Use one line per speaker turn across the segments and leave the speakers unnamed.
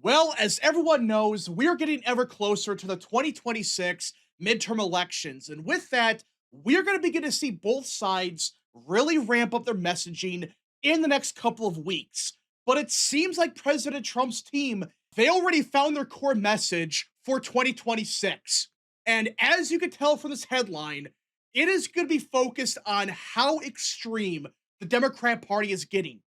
Well, as everyone knows, we're getting ever closer to the 2026 midterm elections. And with that, we're going to begin to see both sides really ramp up their messaging in the next couple of weeks. But it seems like President Trump's team, they already found their core message for 2026. And as you can tell from this headline, it is going to be focused on how extreme the Democrat Party is getting.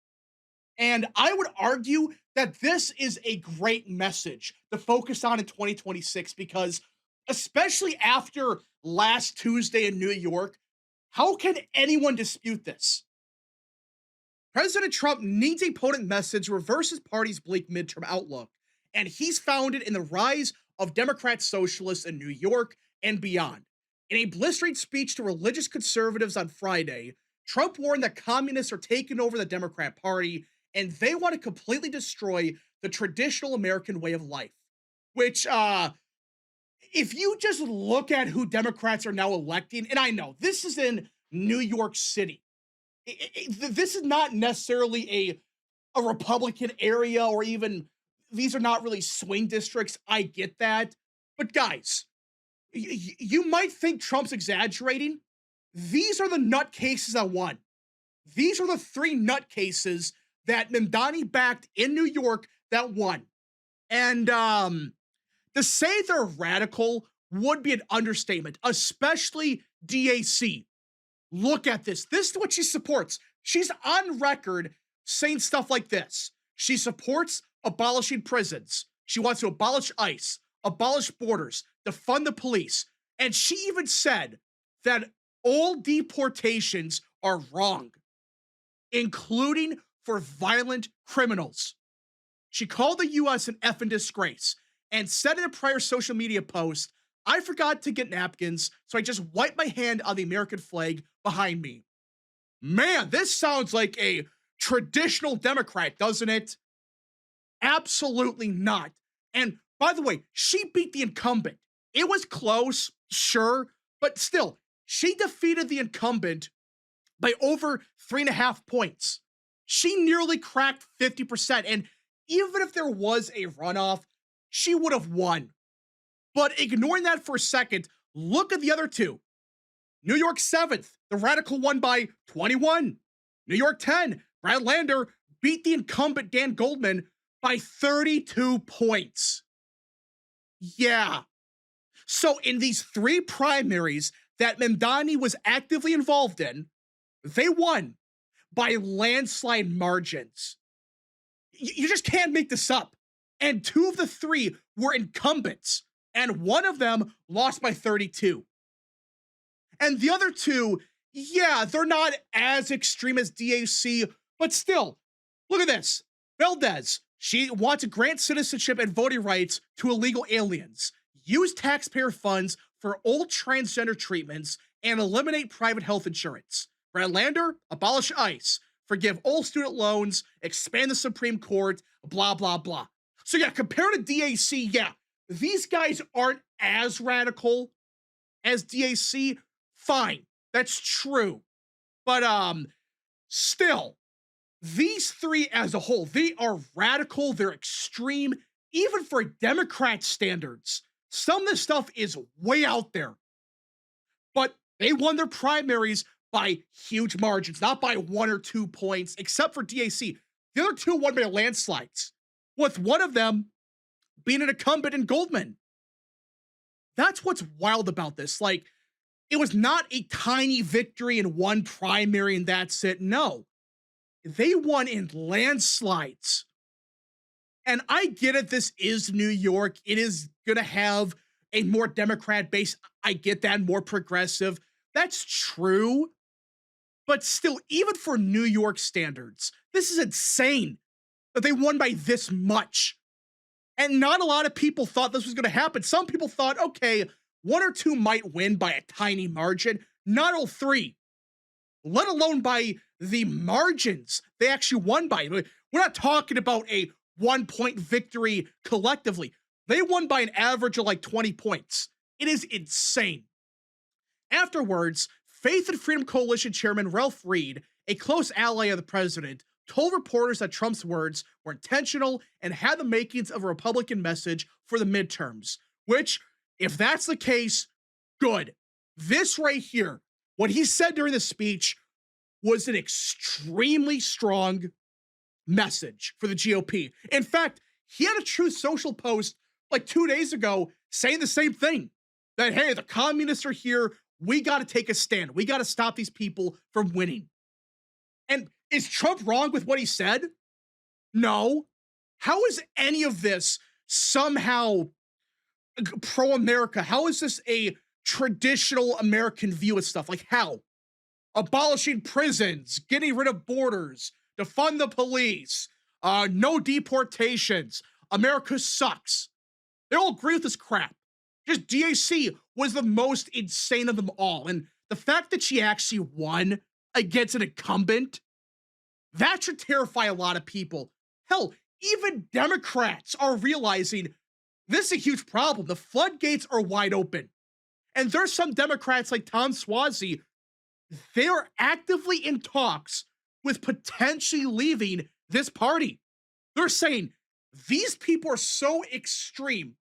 And I would argue that this is a great message to focus on in 2026 because, especially after last Tuesday in New York, how can anyone dispute this? President Trump needs a potent message to reverse his party's bleak midterm outlook, and he's found it in the rise of Democrat socialists in New York and beyond. In a blistering speech to religious conservatives on Friday, Trump warned that communists are taking over the Democrat Party and they want to completely destroy the traditional American way of life. Which, if you just look at who Democrats are now electing, and I know this is in New York City, this is not necessarily a Republican area or even these are not really swing districts. I get that. But guys, you might think Trump's exaggerating. These are the nutcases that won. These are the three nutcases that Mamdani backed in New York that won. And to say they're radical would be an understatement, especially DAC. Look at this. This is what she supports. She's on record saying stuff like this. She supports abolishing prisons. She wants to abolish ICE, abolish borders, defund the police. And she even said that all deportations are wrong, including for violent criminals. She called the US an effing disgrace and said in a prior social media post, I forgot to get napkins, so I just wiped my hand on the American flag behind me. Man, this sounds like a traditional Democrat, doesn't it? Absolutely not. And by the way, she beat the incumbent. It was close, sure, but still, she defeated the incumbent by over 3.5 points. She nearly cracked 50%. And even if there was a runoff, she would have won. But ignoring that for a second, look at the other two. New York 7th, the radical won by 21. New York 10, Brad Lander beat the incumbent Dan Goldman by 32 points. Yeah. So in these three primaries that Mamdani was actively involved in, they won by landslide margins. You just can't make this up. And two of the three were incumbents, and one of them lost by 32. And the other two, yeah, they're not as extreme as DAC, but still, look at this. Valdez, she wants to grant citizenship and voting rights to illegal aliens, use taxpayer funds for old transgender treatments, and eliminate private health insurance. Brad Lander, abolish ICE, forgive all student loans, expand the Supreme Court, blah, blah, blah. So yeah, compared to DAC, yeah, these guys aren't as radical as DAC. Fine, that's true. But still, these three as a whole, they are radical, they're extreme, even for Democrat standards. Some of this stuff is way out there. But they won their primaries by huge margins, not by 1 or 2 points, except for DAC. The other two won by landslides, with one of them being an incumbent in Goldman. That's what's wild about this. Like, it was not a tiny victory in one primary and that's it. No, they won in landslides. And I get it. This is New York. It is going to have a more Democrat base. I get that, more progressive. That's true. But still, even for New York standards, this is insane that they won by this much. And not a lot of people thought this was going to happen. Some people thought, okay, 1 or 2 might win by a tiny margin. Not all 3, let alone by the margins they actually won by. We're not talking about a 1-point victory collectively. They won by an average of like 20 points. It is insane. Afterwards, Faith and Freedom Coalition Chairman Ralph Reed, a close ally of the president, told reporters that Trump's words were intentional and had the makings of a Republican message for the midterms, which, if that's the case, good. This right here, what he said during the speech was an extremely strong message for the GOP. In fact, he had a Truth Social post like 2 days ago saying the same thing, that, hey, the communists are here. We got to take a stand. We got to stop these people from winning. And is Trump wrong with what he said? No. How is any of this somehow pro-America? How is this a traditional American view of stuff? Like, how? Abolishing prisons, getting rid of borders, defund the police, no deportations, America sucks. They all agree with this crap. Just DAC was the most insane of them all. And the fact that she actually won against an incumbent, that should terrify a lot of people. Hell, even Democrats are realizing this is a huge problem. The floodgates are wide open. And there's some Democrats like Tom Suozzi, they are actively in talks with potentially leaving this party. They're saying these people are so extreme.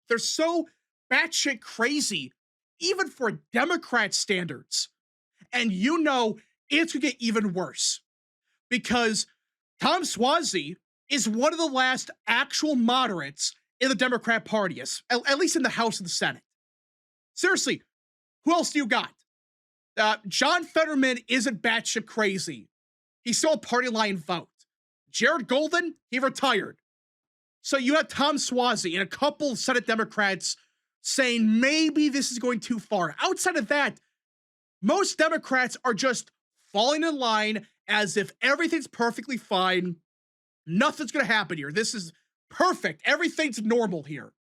They're so batshit crazy, even for Democrat standards. And you know it's gonna get even worse because Tom Suozzi is one of the last actual moderates in the Democrat Party, at least in the House and the Senate. Seriously, who else do you got? John Fetterman isn't batshit crazy. He still a party line vote. Jared Golden, he retired. So you have Tom Suozzi and a couple Senate Democrats saying maybe this is going too far. Outside of that, most Democrats are just falling in line as if everything's perfectly fine. Nothing's going to happen here. This is perfect. Everything's normal here.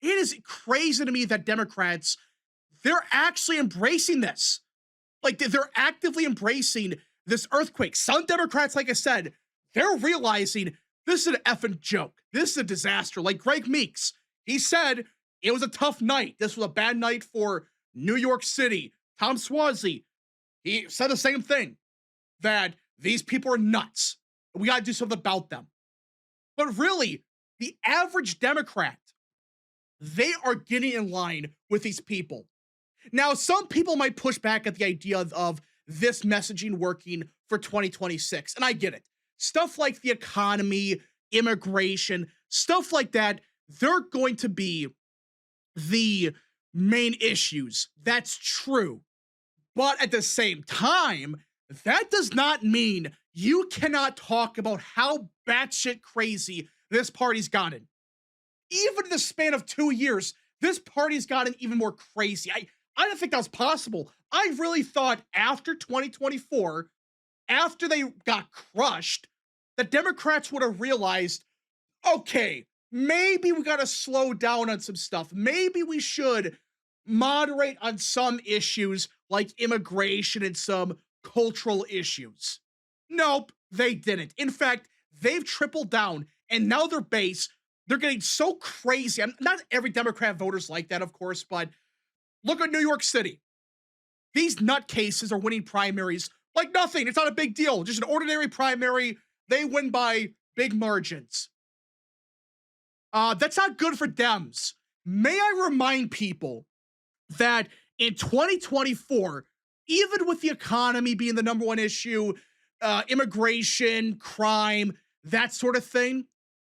It is crazy to me that Democrats, they're actually embracing this. Like, they're actively embracing this earthquake. Some Democrats, like I said, they're realizing this is an effing joke. This is a disaster. Like Greg Meeks, he said it was a tough night. This was a bad night for New York City. Tom Suozzi, he said the same thing, that these people are nuts. We got to do something about them. But really, the average Democrat, they are getting in line with these people. Now, some people might push back at the idea of this messaging working for 2026, and I get it. Stuff like the economy, immigration, stuff like that, they're going to be the main issues. That's true. But at the same time, that does not mean you cannot talk about how batshit crazy this party's gotten. Even in the span of 2 years, this party's gotten even more crazy. I didn't think that was possible. I really thought after 2024, after they got crushed, the Democrats would have realized, okay, maybe we got to slow down on some stuff. Maybe we should moderate on some issues like immigration and some cultural issues. Nope, they didn't. In fact, they've tripled down, and now their base, they're getting so crazy. Not every Democrat voter's like that, of course, but look at New York City. These nutcases are winning primaries like nothing. It's not a big deal. Just an ordinary primary. They win by big margins. That's not good for Dems. May I remind people that in 2024, even with the economy being the number one issue, immigration, crime, that sort of thing,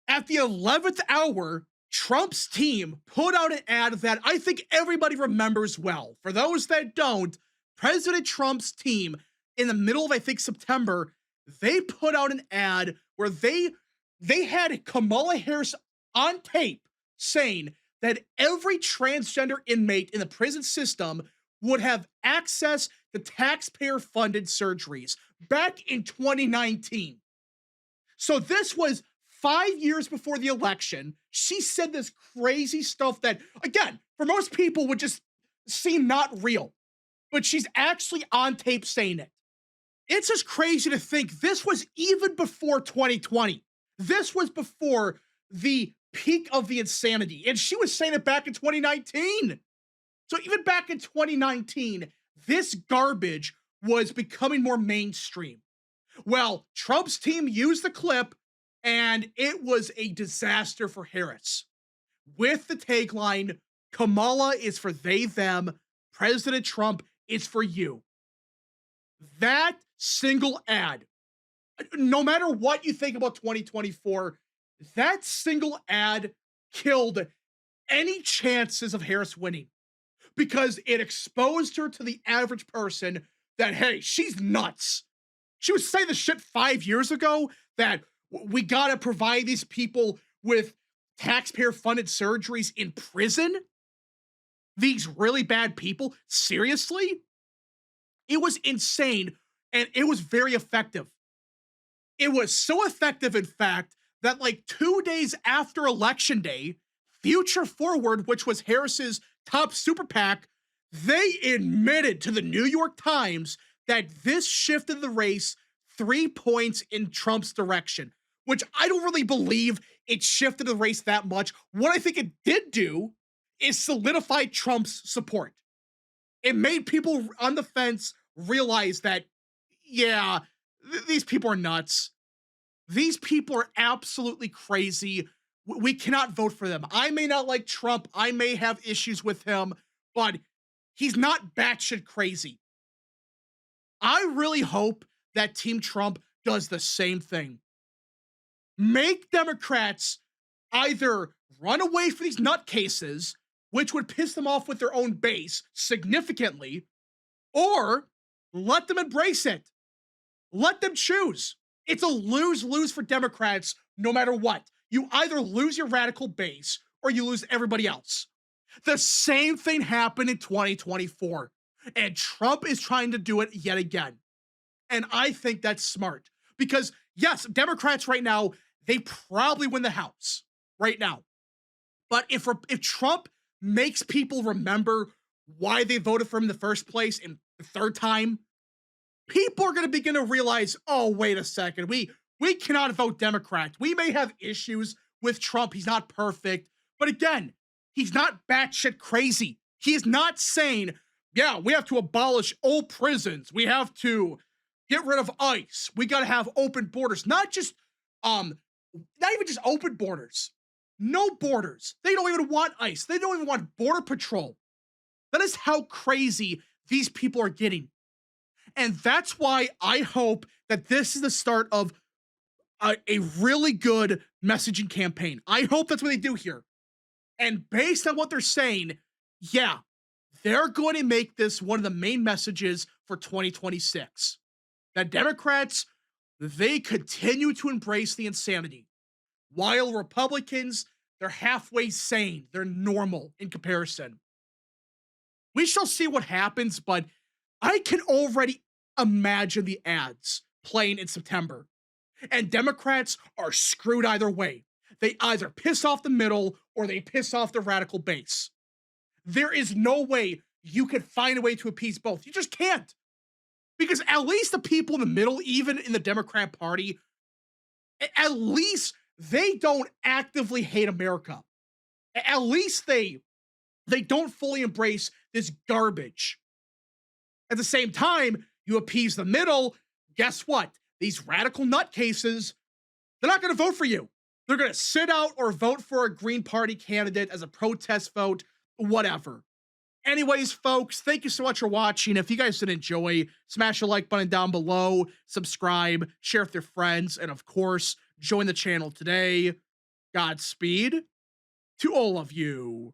at the 11th hour, Trump's team put out an ad that I think everybody remembers well. For those that don't, President Trump's team, in the middle of, I think, September, they put out an ad where they had Kamala Harris on tape saying that every transgender inmate in the prison system would have access to taxpayer-funded surgeries back in 2019. So this was 5 years before the election. She said this crazy stuff that, again, for most people would just seem not real. But she's actually on tape saying it. It's just crazy to think this was even before 2020. This was before the peak of the insanity. And she was saying it back in 2019. So even back in 2019, this garbage was becoming more mainstream. Well, Trump's team used the clip, and it was a disaster for Harris. With the tagline, Kamala is for they, them, President Trump is for you. That single ad, no matter what you think about 2024, that single ad killed any chances of Harris winning because it exposed her to the average person that, hey, she's nuts. She was saying the shit 5 years ago that we gotta provide these people with taxpayer funded surgeries in prison. These really bad people. Seriously? It was insane and it was very effective. It was so effective, in fact, that like 2 days after Election Day, Future Forward, which was Harris's top super PAC, they admitted to the New York Times that this shifted the race 3 points in Trump's direction, which I don't really believe it shifted the race that much. What I think it did do is solidify Trump's support. It made people on the fence realize that, yeah, these people are nuts. These people are absolutely crazy. We cannot vote for them. I may not like Trump. I may have issues with him, but he's not batshit crazy. I really hope that Team Trump does the same thing. Make Democrats either run away from these nutcases, which would piss them off with their own base significantly, or let them embrace it. Let them choose. It's a lose-lose for Democrats no matter what. You either lose your radical base or you lose everybody else. The same thing happened in 2024, and Trump is trying to do it yet again. And I think that's smart because, yes, Democrats right now, they probably win the House right now. But if Trump makes people remember why they voted for him in the first place in the third time, people are going to begin to realize, oh, wait a second, we cannot vote Democrat. We may have issues with Trump. He's not perfect. But again, he's not batshit crazy. He is not saying, yeah, we have to abolish old prisons. We have to get rid of ICE. We got to have open borders. Not even just open borders. No borders. They don't even want ICE. They don't even want border patrol. That is how crazy these people are getting. And that's why I hope that this is the start of a really good messaging campaign. I hope that's what they do here. And based on what they're saying, yeah, they're going to make this one of the main messages for 2026. That Democrats, they continue to embrace the insanity, while Republicans, they're halfway sane. They're normal in comparison. We shall see what happens, but I can already imagine the ads playing in September. And Democrats are screwed either way. They either piss off the middle or they piss off the radical base. There is no way you could find a way to appease both. You just can't. Because at least the people in the middle, even in the Democrat Party, at least they don't actively hate America. At least they don't fully embrace this garbage. At the same time, you appease the middle, guess what? These radical nutcases, they're not going to vote for you. They're going to sit out or vote for a Green Party candidate as a protest vote, whatever. Anyways, folks, thank you so much for watching. If you guys did enjoy, smash the like button down below, subscribe, share with your friends, and of course, join the channel today. Godspeed to all of you.